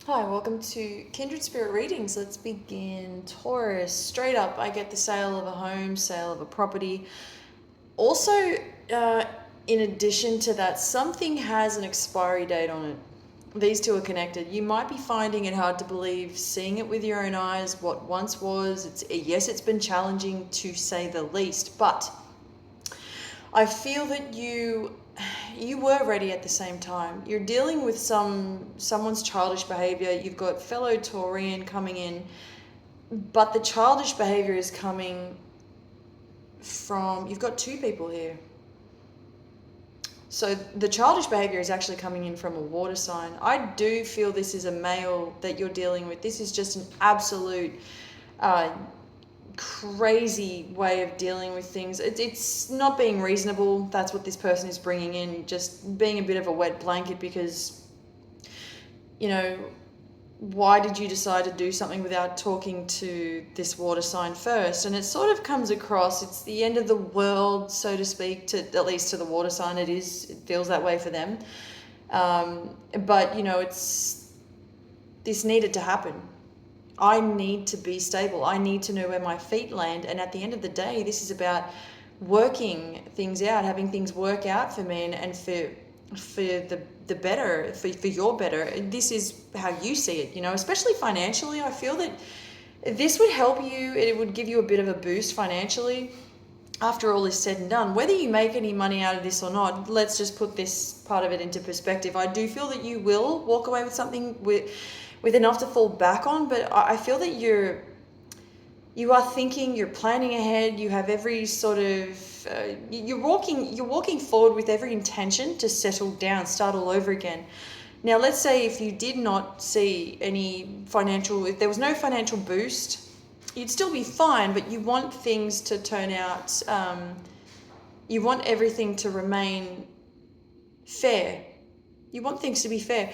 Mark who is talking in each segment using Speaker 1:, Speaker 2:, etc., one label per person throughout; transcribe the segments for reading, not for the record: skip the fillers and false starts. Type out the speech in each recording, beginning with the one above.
Speaker 1: Hi, welcome to Kindred Spirit Readings. Let's begin. Taurus, straight up, I get the sale of a home, sale of a property. Also, uh, in addition to that, something has an expiry date on it. These two are connected. You might be finding it hard to believe, seeing it with your own eyes, what once was. Yes, it's been challenging to say the least, but I feel that you were ready at the same time. You're dealing with someone's childish behavior. You've got fellow Taurian coming in, but the childish behavior is coming from, you've got two people here. So the childish behavior is actually coming in from a water sign. I do feel this is a male that you're dealing with. This is just an absolute uh, crazy way of dealing with things. It's not being reasonable. That's what this person is bringing in, just being a bit of a wet blanket because, you know, why did you decide to do something without talking to this water sign first? And it sort of comes across, it's the end of the world, so to speak, to at least to the water sign. It feels that way for them. But, this needed to happen. I need to be stable. I need to know where my feet land. And at the end of the day, this is about working things out, having things work out for me and for the better, for your better. This is how you see it, especially financially. I feel that this would help you. It would give you a bit of a boost financially after all is said and done. Whether you make any money out of this or not, let's just put this part of it into perspective. I do feel that you will walk away with something with enough to fall back on, but I feel that you are thinking, you're planning ahead, you have every sort of you're walking forward with every intention to settle down, start all over again. Now, let's say if you did not see if there was no financial boost, you'd still be fine, but you want things to turn out, you want everything to remain fair. You want things to be fair.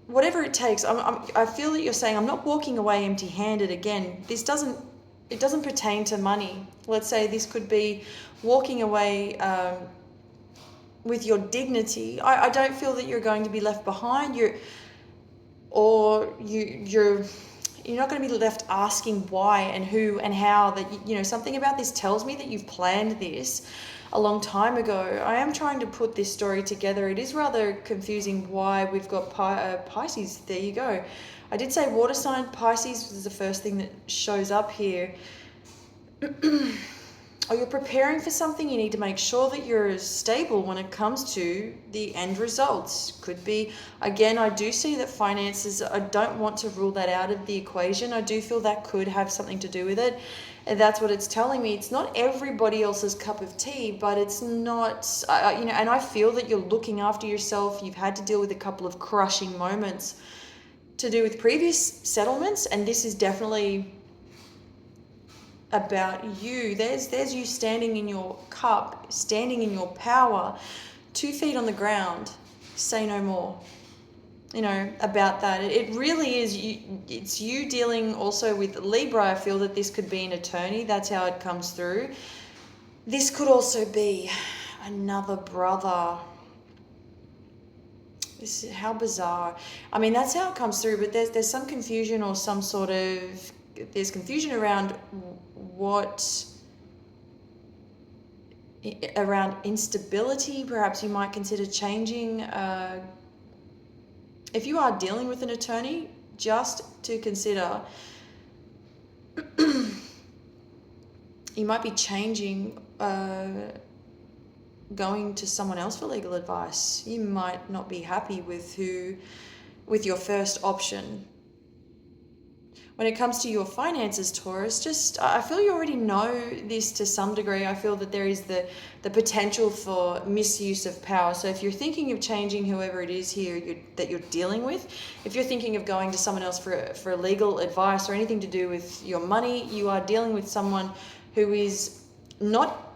Speaker 1: Whatever it takes. I feel that you're saying, I'm not walking away empty-handed again. It doesn't pertain to money. Let's say this could be walking away with your dignity. I don't feel that you're going to be left behind. You're not going to be left asking why and who and how. That something about this tells me that you've planned this a long time ago. I am trying to put this story together. It is rather confusing why we've got Pisces. There you go. I did say water sign. Pisces was the first thing that shows up here. Or you're preparing for something, you need to make sure that you're stable when it comes to the end results. Could be, again, I do see that finances, I don't want to rule that out of the equation. I do feel that could have something to do with it. And that's what it's telling me. It's not everybody else's cup of tea, but it's not, and I feel that you're looking after yourself. You've had to deal with a couple of crushing moments to do with previous settlements, and this is definitely about you. There's you standing in your cup, standing in your power, 2 feet on the ground. Say no more. About that. It really is you. It's you dealing also with Libra. I feel that this could be an attorney. That's how it comes through. This could also be another brother. This is how bizarre. I mean, that's how it comes through, but there's some confusion or some sort of, there's confusion around around instability. Perhaps you might consider changing. If you are dealing with an attorney, just to consider, you might be changing, going to someone else for legal advice. You might not be happy with your first option. When it comes to your finances, Taurus, I feel you already know this to some degree. I feel that there is the potential for misuse of power. So if you're thinking of changing whoever it is here that you're dealing with, if you're thinking of going to someone else for legal advice or anything to do with your money, you are dealing with someone who is not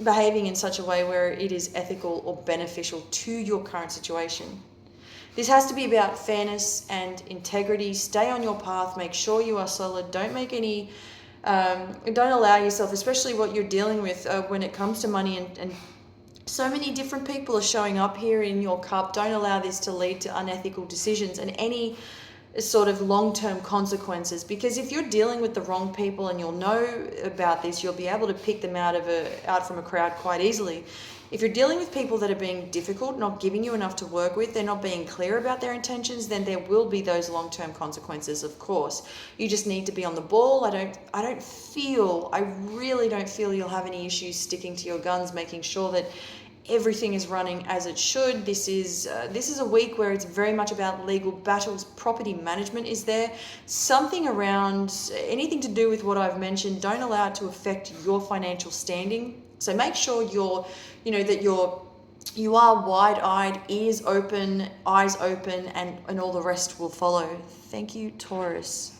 Speaker 1: behaving in such a way where it is ethical or beneficial to your current situation. This has to be about fairness and integrity. Stay on your path. Make sure you are solid. Don't make any, don't allow yourself, especially what you're dealing with when it comes to money and So many different people are showing up here in your cup. Don't allow this to lead to unethical decisions and any sort of long-term consequences, because if you're dealing with the wrong people, and you'll know about this, you'll be able to pick them out from a crowd quite easily. If you're dealing with people that are being difficult, not giving you enough to work with, they're not being clear about their intentions, then there will be those long-term consequences, of course. You just need to be on the ball. I really don't feel you'll have any issues sticking to your guns, making sure that everything is running as it should. This is a week where it's very much about legal battles. Property management is there. Something around anything to do with what I've mentioned. Don't allow it to affect your financial standing. So make sure you are wide-eyed, ears open, eyes open, and all the rest will follow. Thank you, Taurus.